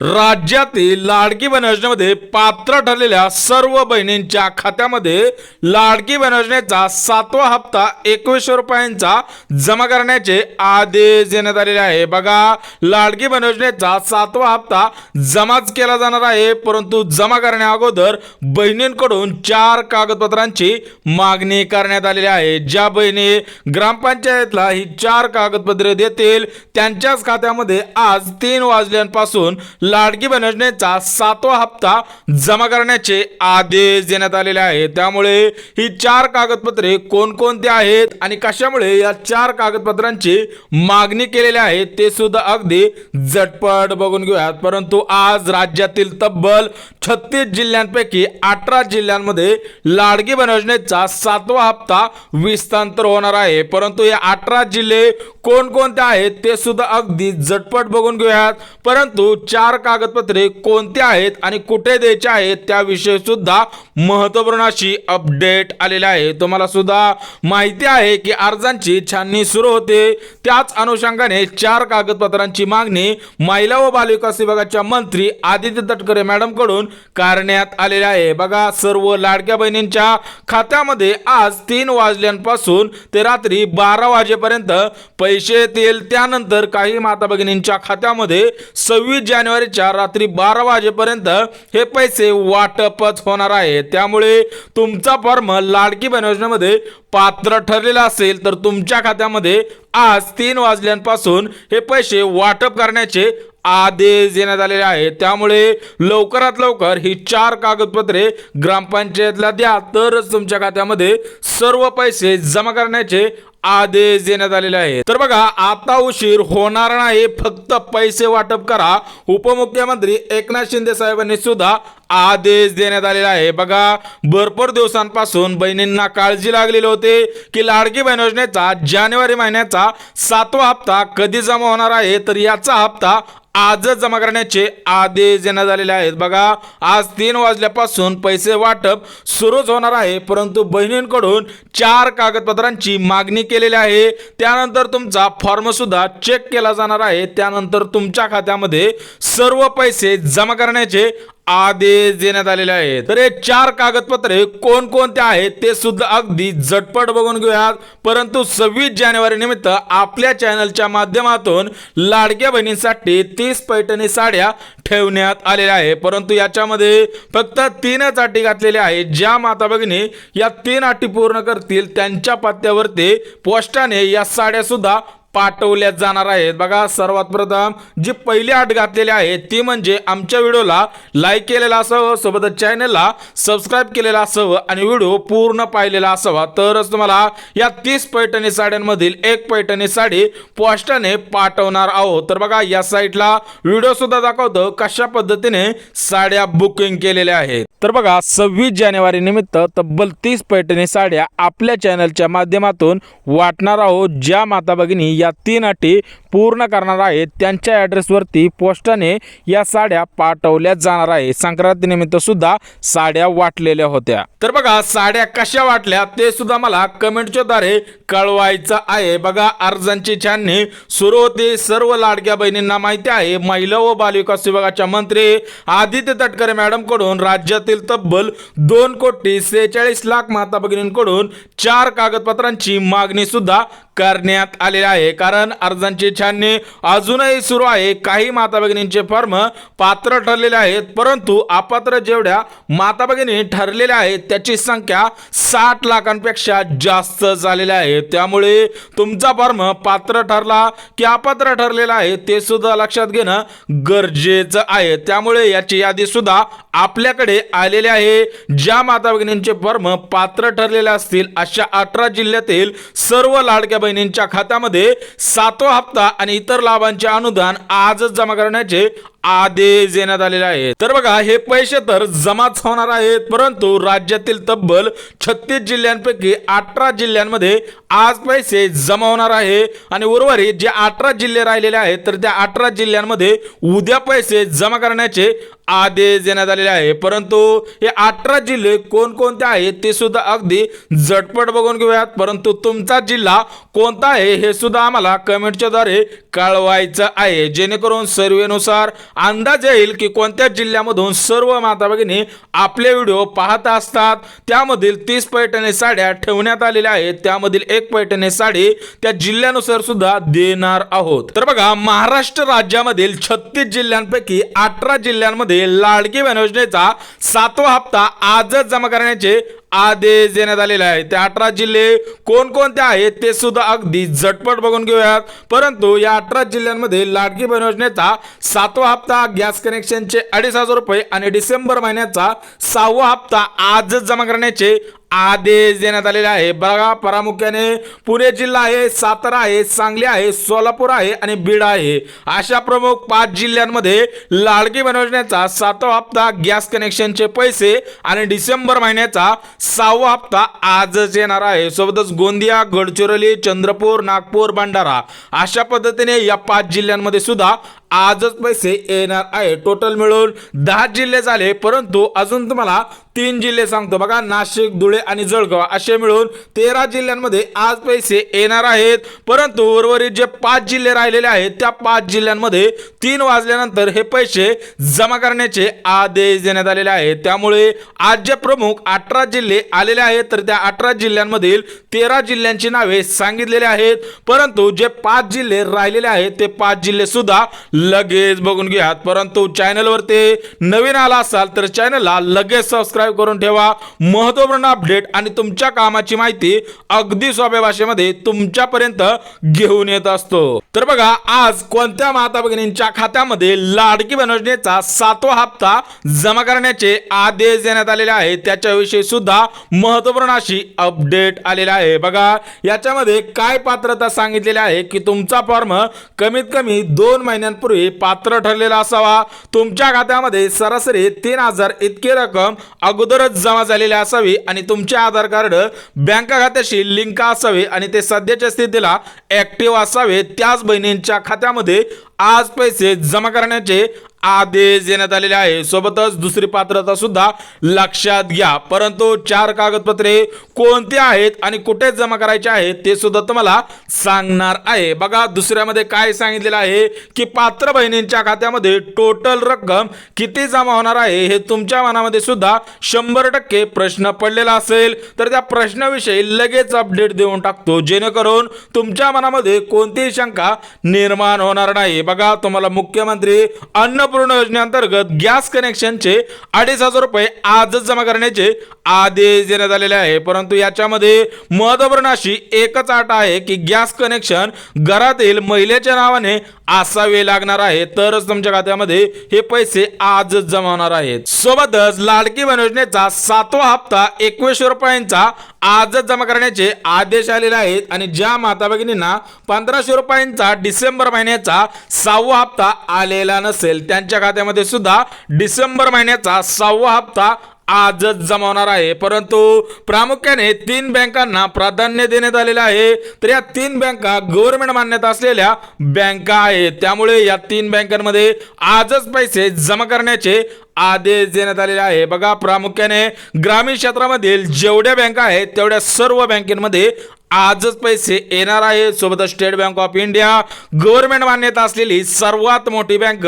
राज्यातील लाडकी बहीण योजनेमध्ये पात्र ठरलेल्या सर्व बहिणींच्या खात्यामध्ये लाडकी बहीण योजनेचा 7वा हप्ता 2100 रुपयांचा जमा करण्याचे आदेश देण्यात आलेले आहे। बघा, लाडकी बहीण योजनेचा 7वा हप्ता जमाच केला जाणार आहे, परंतु जमा करण्या अगोदर बहिणींकडून 4 कागदपत्रांची मागणी करण्यात आलेली आहे। ज्या बहिणी ग्रामपंचायतला ही 4 कागदपत्रे देतील त्यांच्याच खात्यामध्ये आज 3 वाजल्यापासून लाडकी बहीण योजनेचा 7वा हप्ता जमा करण्याचे आदेश देण्यात आलेले आहेत। त्यामुळे ही 4 कागदपत्रे कोणकोणती आहेत आणि कशामुळे या 4 कागदपत्रांची मागणी केलेली आहे ते सुद्धा अगदी झटपट बघून घेऊयात। परंतु आज राज्यातील तब्बल 36 जिल्ह्यांपैकी 18 जिल्ह्यांमध्ये लाडकी बहीण योजनेचा 7वा हप्ता विस्तार होणार आहे। परंतु या 18 जिल्हे कोणकोणते आहेत ते सुद्धा अगदी झटपट बघून घेऊयात। परंतु 4 कागदपत्रे कोणते आहेत आणि कुठे द्यायचे आहेत त्याविषयी सुद्धा महत्त्वपूर्ण अशी अपडेट आलेली आहे। तुम्हाला सुद्धा माहिती आहे की अर्जांची छाननी सुरू होते, त्याच अनुषंगाने 4 कागदपत्रांची मागणी महिला व बालविकास विभागाच्या मंत्री आदित्य तटकरे मॅडम कडून करण्यात आलेली आहे। बघा, सर्व लाडक्या बहिणींच्या खात्यामध्ये आज 3 वाजल्यापासून ते रात्री 12 वाजेपर्यंत पैसे येतील। त्यानंतर काही माता भगिनींच्या खात्यामध्ये 26 जानेवारीच्या रात्री 12 वाजेपर्यंत हे पैसे वाटपच होणार आहे। त्यामुळे तुमचा फॉर्म लाडकी बहीण योजनेमध्ये पात्र ठरलेला असेल तर तुमच्या खात्यामध्ये आज 3 वाजल्यापासून हे पैसे वाटप करण्याचे आदेश देण्यात आलेले आहेत। त्यामुळे लवकरात लवकर ही 4 कागदपत्रे ग्रामपंचायतला द्या, तरच तुमच्या खात्यामध्ये सर्व पैसे जमा करण्याचे आदेश देण्यात आलेले आहेत। तर बघा, आता उशीर होणार नाही, फक्त पैसे वाटप करा। उपमुख्यमंत्री एकनाथ शिंदे साहेबांनी सुद्धा आदेश देण्यात आलेला आहे। बघा, भरपूर दिवसांपासून बहिणींना काळजी लागलेली होती की लाडकी बहीण योजनेचा जानेवारी महिन्याचा 7वा हप्ता कधी जमा होणार आहे, तर याचा हप्ता आजच जमा करण्याचे आदेश देण्यात आलेले आहेत। बघा, आज 3 वाजल्यापासून पैसे वाटप सुरूच होणार आहे, परंतु बहिणींकडून 4 कागदपत्रांची मागणी केलेली आहे। त्यानंतर तुमचा फॉर्म सुद्धा चेक केला जाणार आहे, त्यानंतर तुमच्या खात्यामध्ये सर्व पैसे जमा करण्याचे आदेश देण्यात आलेले आहेत। तर हे 4 कागदपत्रे कोणकोणते आहेत ते सुद्धा अगदी झटपट बघून घेऊयात। परंतु 26 जानेवारी निमित्त आपल्या चॅनलच्या माध्यमातून लाडक्या बहिणींसाठी 30 पैठणी साड्या ठेवण्यात आलेल्या आहे, परंतु याच्यामध्ये फक्त 3च अटी घातलेल्या आहेत। ज्या माता भगिनी या 3 अटी पूर्ण करतील त्यांच्या पत्त्यावरती पोस्टाने या साड्या सुद्धा पाठवल्या जाणार आहेत। बघा, सर्वात प्रथम जी पहिली अट घातलेली आहे ती म्हणजे आमच्या व्हिडिओला लाईक केलेला असावं, सोबतच चॅनलला सबस्क्राईब केलेला असावं आणि व्हिडिओ पूर्ण पाहिलेला असावा, तरच तुम्हाला या 30 पैठणी साड्यांमधील एक पैठणी साडी पोस्टाने पाठवणार आहोत। तर बघा, या साईटला व्हिडिओ सुद्धा दाखवतो कशा पद्धतीने साड्या बुकिंग केलेल्या आहेत। तर बघा, 26 जानेवारी निमित्त तब्बल 30 पैठणी साड्या आपल्या चॅनलच्या माध्यमातून वाटणार आहोत। ज्या माता भगिनी या 3 अटी पूर्ण करणार आहेत त्यांच्या ॲड्रेसवरती पोस्टाने या साड्या पाठवल्या जाणार आहे। संक्रांती निमित्त सुद्धा साड्या वाटलेल्या होत्या। तर बघा, साड्या कशा वाटल्या ते सुद्धा मला कमेंटच्या द्वारे कळवायचं आहे। बघा, अर्जांची छाननी सुरू होते। सर्व लाडक्या बहिणींना माहिती आहे, महिला व बालविकास विभागाच्या मंत्री आदित्य तटकरे मॅडम कडून राज्यातील तब्बल 2,46,00,000 माता भगिनींकडून 4 कागदपत्रांची मागणी सुद्धा करण्यात आलेले आहे। कारण अर्जांची छाननी अजूनही सुरू आहे। काही माता भगिनींचे फॉर्म पात्र ठरलेले आहेत, परंतु अपात्र जेवढ्या माता भगिनी ठरलेल्या आहेत त्याची संख्या 60 लाखांपेक्षा जास्त झालेली आहे। त्यामुळे तुमचा फॉर्म पात्र ठरला की अपात्र ठरलेला आहे ते सुद्धा लक्षात घेणं गरजेचं आहे। त्यामुळे याची यादी सुद्धा आपल्याकडे आलेली आहे। ज्या माता भगिनींचे फॉर्म पात्र ठरलेले असतील अशा 18 जिल्ह्यातील सर्व लाडक्या बहिणींच्या खात्यामध्ये 7वा हप्ता आणि इतर लाभांचे अनुदान आजच जमा करण्याचे आदेश देण्यात आलेले आहे। तर बघा, हे पैसे तर जमाच होणार आहेत, परंतु राज्यातील तब्बल 36 जिल्ह्यांपैकी 18 जिल्ह्यांमध्ये आज पैसे जमा होणार आहे आणि उर्वरित जे 18 जिल्हे राहिलेले आहेत तर त्या 18 जिल्ह्यांमध्ये उद्या पैसे जमा करण्याचे आदेश देण्यात आलेले आहे। परंतु हे 18 जिल्हे कोणकोणते आहेत ते सुद्धा अगदी झटपट बघून घेऊयात। परंतु तुमचा जिल्हा कोणता आहे हे सुद्धा आम्हाला कमेंटच्या द्वारे कळवायचं आहे, जेणेकरून सर्वेनुसार अंदाज येईल की कोणत्या जिल्ह्यामधून सर्व माता भगिनी आपले व्हिडिओ पाहत असतात। त्यामधील 30 पैठणी साड्या ठेवण्यात आलेल्या आहेत, त्यामधील एक पैठणी साडी त्या जिल्ह्यानुसार सुद्धा देणार आहोत। तर बघा, महाराष्ट्र राज्यामधील 36 जिल्ह्यांपैकी 18 जिल्ह्यांमध्ये लाडकी बहीण योजनेचा 7वा हप्ता आजच जमा करण्याचे आदेश देण्यात आलेला आहे। ते 18 जिल्हे कोणकोणते आहेत ते सुद्धा अगदी झटपट बघून घेऊयात। परंतु या 18 जिल्ह्यांमध्ये लाडकी बहीण योजनेचा 7वा हप्ता, गॅस कनेक्शनचे 2,500 रुपये आणि डिसेंबर महिन्याचा 6वा हप्ता आजच जमा करण्याचे आदेश देण्यात आलेला आहे। बघा, प्रामुख्याने पुणे जिल्हा आहे, सातारा आहे, सांगली आहे, सोलापूर आहे आणि बीड आहे, अशा प्रमुख 5 जिल्ह्यांमध्ये लाडकी बहीण योजनेचा 7वा हप्ता, गॅस कनेक्शनचे पैसे आणि डिसेंबर महिन्याचा 6वा हप्ता आजच येणार आहे। सोबतच गोंदिया, गडचिरोली, चंद्रपूर, नागपूर, भंडारा अशा पद्धतीने या 5 जिल्ह्यांमध्ये सुद्धा आजच पैसे येणार आहे। टोटल मिळून 10 जिल्हे झाले, परंतु अजून तुम्हाला 3 जिल्हे सांगतो बघा, नाशिक, धुळे आणि जळगाव असे मिळून 13 जिल्ह्यांमध्ये आज पैसे येणार आहेत। परंतु उर्वरित जे 5 जिल्हे राहिलेले आहेत त्या 5 जिल्ह्यांमध्ये 3 वाजल्यानंतर हे पैसे जमा करण्याचे आदेश देण्यात आलेले आहेत। त्यामुळे आज जे प्रमुख 18 जिल्हे आलेले आहेत तर त्या 18 जिल्ह्यांमधील 13 जिल्ह्यांची नावे सांगितलेली आहेत, परंतु जे 5 जिल्हे राहिलेले आहेत ते 5 जिल्हे सुद्धा लगेच बघून घ्या। परंतु चॅनलवरती नवीन आला असाल तर चॅनलला लगेच सबस्क्राइब करून ठेवा। महत्त्वपूर्ण अपडेट आणि तुमच्या कामाची माहिती अगदी सोप्या भाषेमध्ये तुमच्यापर्यंत घेऊन येत असतो। तर बघा, आज कोणत्या माता भगिनींच्या खात्यामध्ये लाडकी बहीण योजनेचा 7वा हप्ता जमा करण्याचे आदेश देण्यात आलेले आहेत त्याच्याविषयी सुद्धा महत्त्वपूर्ण अशी अपडेट आलेला आहे। बघा, याच्यामध्ये काय पात्रता सांगितलेली आहे की तुमचा फॉर्म कमीत कमी 2 महिन्यांपूर्वी पात्र ठरलेला असावा, तुमच्या खात्यामध्ये सरासरी 3,000 इतकी रक्कम अगोदरच जमा झालेली असावी आणि तुमचे आधार कार्ड बँक खात्याशी लिंक असावे आणि ते सध्याच्या स्थितीला ऍक्टिव्ह असावे। त्याच बहिणींच्या खात्यामध्ये आज पैसे जमा करण्याचे आदेश देण्यात आलेले आहे। सोबतच दुसरी पात्रता सुद्धा लक्षात घ्या, परंतु 4 कागदपत्रे कोणती आहेत आणि कुठे जमा करायचे आहेत ते सुद्धा तुम्हाला सांगणार आहे। बघा, दुसऱ्यामध्ये काय सांगितलेलं आहे की पात्र बहिणींच्या खात्यामध्ये टोटल रक्कम किती जमा होणार आहे हे तुमच्या मनामध्ये सुद्धा 100% प्रश्न पडलेला असेल तर त्या प्रश्नाविषयी लगेच अपडेट देऊन टाकतो, जेणेकरून तुमच्या मनामध्ये कोणतीही शंका निर्माण होणार नाही। बघा, तुम्हाला मुख्यमंत्री अन्नपूर्णा योजनेअंतर्गत गॅस कनेक्शनचे 2,500 रुपये आजच जमा करण्याचे आदेश देण्यात आलेले आहे। परंतु याच्यामध्ये महत्त्वपूर्ण अशी एकच अट आहे की गॅस कनेक्शन घरातील महिलेच्या नावाने असावे लागणार आहे, तरच तुमच्या खात्यामध्ये हे पैसे आजच जमा होणार आहेत। सोबतच लाडकी बहीण योजनेचा 7वा हप्ता 2,100 रुपयांचा आजच जमा करण्याचे आदेश आलेले आहेत आणि ज्या माता भगिनींना 1,500 रुपयांचा डिसेंबर महिन्याचा 6वा हप्ता आलेला नसेल त्यांच्या खात्यामध्ये सुद्धा डिसेंबर महिन्याचा 6वा हप्ता आजच जमा होणार आहे। परंतु प्रामुख्याने 3 बँकांना प्राधान्य देण्यात आलेले आहे, तर या 3 बँका गव्हर्नमेंट मान्यता असलेल्या बँका आहेत, त्यामुळे या 3 बँकांमध्ये आजच पैसे जमा करण्याचे आदेश देण्यात आलेले आहे। बघा, प्रामुख्याने ग्रामीण क्षेत्रामधील जेवढ्या बँका आहेत तेवढ्या सर्व बँकांमध्ये आजच पैसे येणार आहे। सोबत state bank of India government मान्यता असलेली सर्वात मोठी बँक,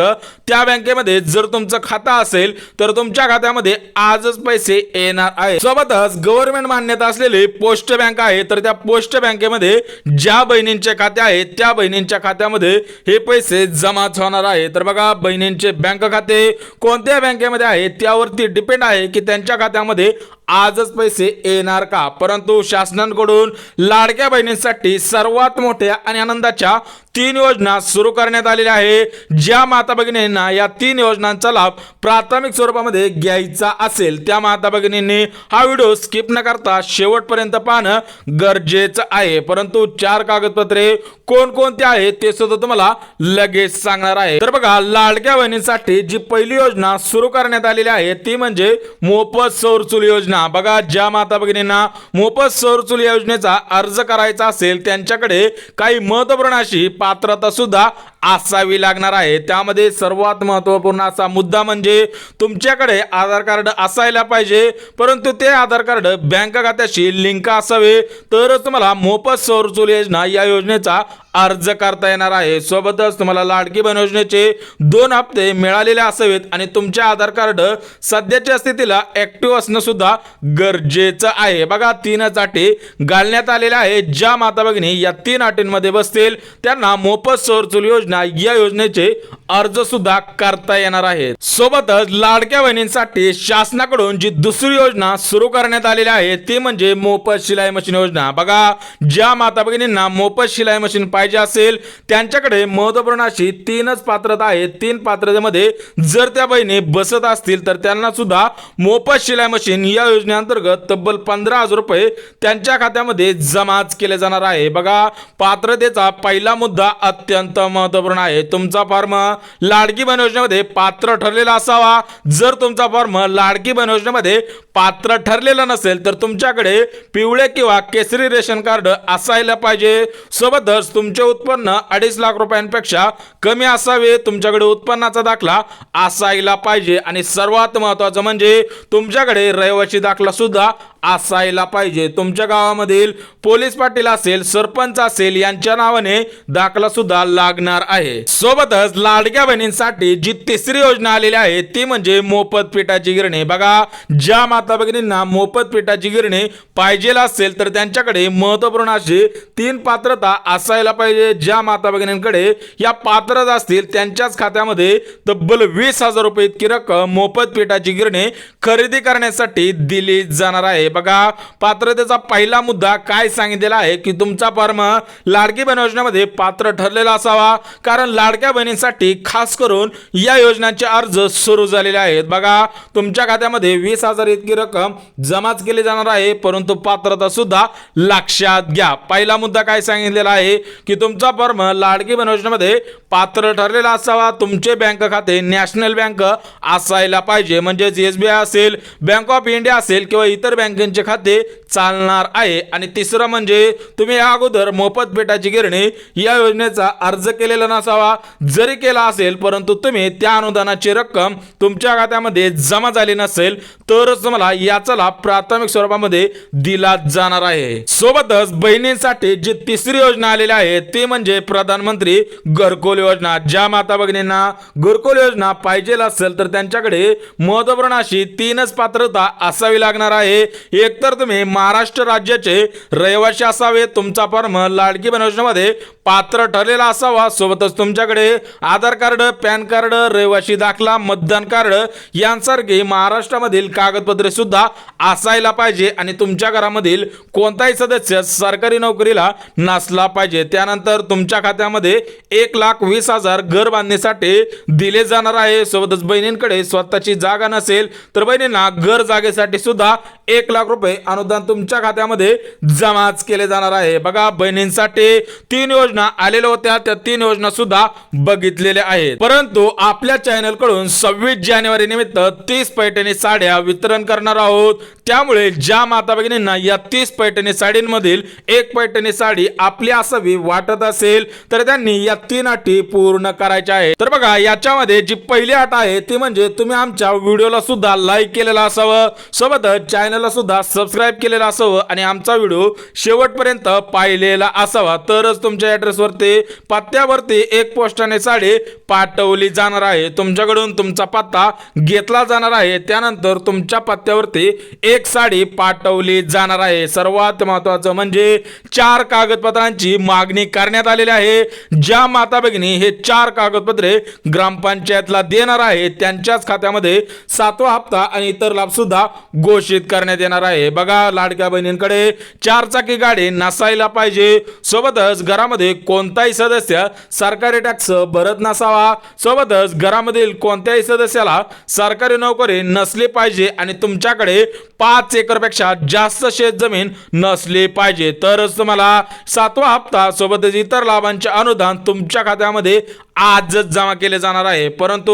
त्या बँकेमध्ये जर तुमचं खातं असेल तर तुमच्या खात्यामध्ये आजच पैसे येणार आहे। सोबतच गव्हर्नमेंट मान्यता असलेली पोस्ट बँक आहे, तर त्या पोस्ट बँकेमध्ये ज्या बहिणींचे खाते आहेत त्या बहिणींच्या खात्यामध्ये हे पैसे जमाच होणार आहे। तर बघा, बहिणींचे बँक खाते कोणत्या बँकेमध्ये आहे त्यावरती डिपेंड आहे की त्यांच्या खात्यामध्ये आजच पैसे येणार का। परंतु शासनाकडून लाडक्या बहिणींसाठी सर्वात मोठ्या आणि आनंदाच्या 3 योजना सुरू करण्यात आलेल्या आहे। ज्या माता भगिनींना या 3 योजनांचा लाभ प्राथमिक स्वरूपामध्ये घ्यायचा असेल त्या माता भगिनींनी हा व्हिडिओ स्किप न करता शेवटपर्यंत पाहणं गरजेचं आहे। परंतु 4 कागदपत्रे कोणकोणती आहेत ते सुद्धा तुम्हाला लगेच सांगणार आहे। तर बघा, लाडक्या बहिणींसाठी जी पहिली योजना सुरू करण्यात आलेली आहे ती म्हणजे मोफत सौर चूल योजना। बघा, ज्या माता भगिनींना मोफत सौर चूल योजनेचा अर्ज करायचा असेल त्यांच्याकडे काही महत्त्वपूर्ण अशी पात्रता सुद्धा असावी लागणार आहे। त्यामध्ये सर्वात महत्त्वपूर्ण असा मुद्दा म्हणजे तुमच्याकडे आधार कार्ड असायला पाहिजे, परंतु ते आधार कार्ड बँक खात्याशी लिंक असावे, तरच तुम्हाला मोफत सौर चूल योजना या योजनेचा अर्ज करता येणार आहे। सोबतच तुम्हाला लाडकी बहीण योजनेचे 2 हप्ते मिळालेले असावेत आणि तुमचे आधार कार्ड सध्याच्या स्थितीला ऍक्टिव्ह असणं सुद्धा गरजेचं आहे। बघा 3 अटी घालण्यात आलेल्या आहेत, ज्या माता भगिनी या 3 अटींमध्ये बसतील त्यांना मोफत सौर चूल योजना या योजनेचे अर्ज सुद्धा करता येणार आहे। सोबतच लाडक्या बहिणींसाठी शासनाकडून जी दुसरी योजना सुरू करण्यात आलेली आहे ती म्हणजे मोफत शिलाई मशीन योजना। बघा ज्या माता भगिनींना मोफत शिलाई मशीन पाहिजे असेल त्यांच्याकडे महत्त्वपूर्ण अशी 3च पात्रता आहेत। 3 पात्रतेमध्ये जर त्या बहिणी बसत असतील तर त्यांना सुद्धा मोफत शिलाई मशीन या योजनेअंतर्गत तब्बल 15,000 रुपये त्यांच्या खात्यामध्ये जमाच केले जाणार आहे। बघा पात्रतेचा पहिला मुद्दा अत्यंत महत्त्वपूर्ण आहे, तुमचा फॉर्म लाडकी बहीण योजनेमध्ये पात्र ठरलेला असावा। जर तुमचा फॉर्म लाडकी बहीण योजनेमध्ये पात्र ठरलेला नसेल तर तुमच्याकडे पिवळे किंवा केसरी रेशन कार्ड असायला पाहिजे। सोबतच तुमचे उत्पन्न 2.5 लाख रुपयांपेक्षा कमी असावे, तुमच्याकडे उत्पन्नाचा दाखला असायला पाहिजे आणि सर्वात महत्त्वाचं म्हणजे तुमच्याकडे रहिवासी दाखला सुद्धा असायला पाहिजे। तुमच्या गावामधील पोलीस पाटील असेल, सरपंच असेल यांच्या नावाने दाखला सुद्धा लागणार आहे। सोबतच लाडक्या बहिणींसाठी जी तिसरी योजना आलेली आहे ती म्हणजे मोफत पिठाची गिरणी। बघा ज्या माता भगिनींना मोफत पिठाची गिरणी पाहिजे असेल तर त्यांच्याकडे महत्त्वपूर्ण अशी 3 पात्रता असायला पाहिजे। ज्या माता भगिनींकडे या पात्रता असतील त्यांच्याच खात्यामध्ये तब्बल 20,000 रुपये इतकी रक्कम मोफत पिठाची गिरणी खरेदी करण्यासाठी दिली जाणार आहे। बघा पात्रतेचा पहिला मुद्दा काय सांगितलेला आहे की तुमचा फॉर्म लाडकी बहीण योजनेमध्ये पात्र ठरलेला असावा, कारण लाडक्या बहिणींसाठी खास करून या योजनांचे अर्ज सुरू झालेले आहेत। बघा तुमच्या खात्यामध्ये 20,000 इतकी रक्कम जमाच केली जाणार आहे, परंतु पात्रता सुद्धा लक्षात घ्या। पहिला मुद्दा काय सांगितलेला आहे की तुमचा फॉर्म लाडकी बहीण योजनेमध्ये पात्र ठरलेला असावा, तुमचे बँक खाते नॅशनल बँक असायला पाहिजे, म्हणजे SBI असेल, बँक ऑफ इंडिया असेल किंवा इतर बँकेचे खाते चालणार आहे। आणि तिसरं म्हणजे तुम्ही या अगोदर मोफत पिठाची गिरणी या योजनेचा अर्ज केलेला नसावा, जरी केला असेल परंतु तुम्ही त्या अनुदानाची रक्कम तुमच्या खात्यामध्ये जमा झाली नसेल तरच तुम्हाला याचा लाभ प्राथमिक स्वरूपामध्ये दिला जाणार आहे। सोबतच बहिणींसाठी जी तिसरी योजना आलेली आहे ती म्हणजे प्रधानमंत्री घरकुल योजना। ज्या माता भगिनींना घरकुल योजना पाहिजे असेल तर त्यांच्याकडे महत्त्वपूर्ण अशी 3च पात्रता असावी लागणार आहे। एकतर तुम्ही महाराष्ट्र राज्याचे रहिवासी असावे, तुमचा फॉर्म लाडकी बहीण योजनेमध्ये पात्र ठरलेला असावा, सोबतच तुमच्याकडे आधार कार्ड, पॅन कार्ड, रहिवासी दाखला, मतदान कार्ड यांसारखे महाराष्ट्रामधील कागदपत्रे सुद्धा असायला पाहिजे आणि तुमच्या घरामधील कोणताही सदस्य सरकारी नोकरीला नसला पाहिजे। त्यानंतर तुमच्या खात्यामध्ये 1,20,000 घर बांधणीसाठी दिले जाणार आहे। सोबतच बहिणींकडे स्वतःची जागा नसेल तर बहिणींना घर जागेसाठी सुद्धा 1 लाख रुपये अनुदान तुमच्या खात्यामध्ये जमाच केले जाणार आहे। बघा बहिणींसाठी 3 योजना आलेल्या होत्या, त्या 3 योजना सुद्धा बघितलेल्या आहेत, परंतु आपल्या चॅनल कडून 26 जानेवारी निमित्त 30 पैठणी साड्या वितरण करणार आहोत। त्यामुळे ज्या माता भगिनींना या 30 पैठणी साडींमधील एक पैठणी साडी आपली असावी वाटत असेल तर त्यांनी या 3 अटी पूर्ण करायच्या आहेत। तर बघा याच्यामध्ये जी पहिली अट आहे ती म्हणजे तुम्ही आमच्या व्हिडिओला सुद्धा लाईक केलेला असावं, सोबतच चॅनलला सुद्धा सबस्क्राइब केलेला असावं आणि आमचा व्हिडिओ शेवटपर्यंत पाहिलेला असावा, तरच तुमच्या ॲड्रेसवरती पत्त्यावरती एक पोस्टाने साडी पाठवली जाणार आहे। तुमच्याकडून तुमचा पत्ता घेतला जाणार आहे, त्यानंतर तुमच्या पत्त्यावरती एक साडी पाठवली जाणार आहे। सर्वात महत्त्वाचं म्हणजे 4 कागदपत्रांची मागणी करण्यात आलेली आहे। ज्या माता भगिनी हे 4 कागदपत्रे ग्रामपंचायतला देणार आहे त्यांच्याच खात्यामध्ये 7वा हप्ता आणि इतर लाभ सुद्धा घोषित करण्यात येणार आहे। बघा लाडक्या बहिणींकडे 4 चाकी गाडी नसायला पाहिजे, सोबतच घरामध्ये कोणताही सदस्य सरकारी टॅक्स भरत नसावा, सोबतच घरामधील कोणत्याही सदस्याला सरकारी नोकरी नसली पाहिजे आणि तुमच्याकडे 5 एकरपेक्षा जास्त शेत जमीन नसली पाहिजे, तरच तुम्हाला 7वा हप्ता सोबतच इतर लाभांचे अनुदान तुमच्या खात्यामध्ये आजच जमा केले जाणार आहे। परंतु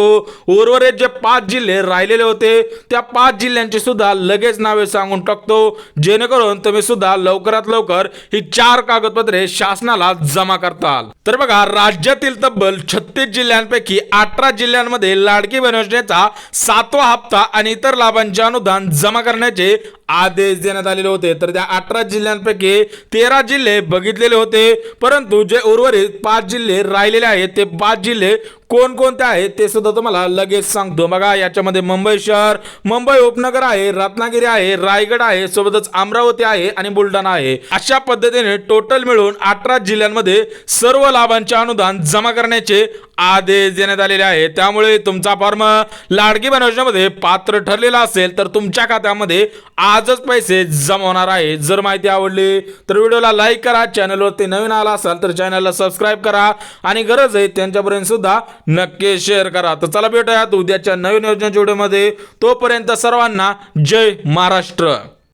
उर्वरित जे 5 जिल्हे राहिलेले होते त्या 5 जिल्ह्यांची सुद्धा लगेच नावे सांगून टाकतो, जेणेकरून तुम्ही सुद्धा लवकरात लवकर ही 4 कागदपत्रे शासनाला जमा करताल। तर बघा, राज्यातील तब्बल 36 जिल्ह्यांपैकी 18 जिल्ह्यांमध्ये लाडकी बहीण योजनेचा 7वा हप्ता आणि इतर लाभांचे अनुदान जमा करण्याचे आदेश देण्यात आलेले होते। तर त्या 18 जिल्ह्यांपैकी 13 जिल्हे बघितलेले होते, परंतु जे उर्वरित 5 जिल्हे राहिलेले आहेत ते 5 जिल्हे कोणकोणते आहेत ते सुद्धा तुम्हाला लगेच सांगतो। बघा, याच्यामध्ये मुंबई शहर, मुंबई उपनगर आहे, रत्नागिरी आहे, रायगड आहे, सोबतच अमरावती आहे आणि बुलढाणा आहे। अशा पद्धतीने टोटल मिळून 18 जिल्ह्यांमध्ये सर्व लाभांचे अनुदान जमा करण्याचे आदेश देण्यात आलेले आहे। त्यामुळे तुमचा फॉर्म लाडकी बहीण योजनेमध्ये पात्र ठरलेला असेल तर तुमच्या खात्यामध्ये आजच पैसे जमा होणार आहे। जर माहिती आवडली तर व्हिडिओला लाईक करा, चॅनलवरती नवीन आला असाल तर चॅनलला सबस्क्राईब करा आणि गरज आहे त्यांच्यापर्यंत सुद्धा नक्की शेअर करा। तर चला भेटूयात उद्याच्या नवीन योजनेच्या व्हिडिओमध्ये, तोपर्यंत सर्वांना जय महाराष्ट्र।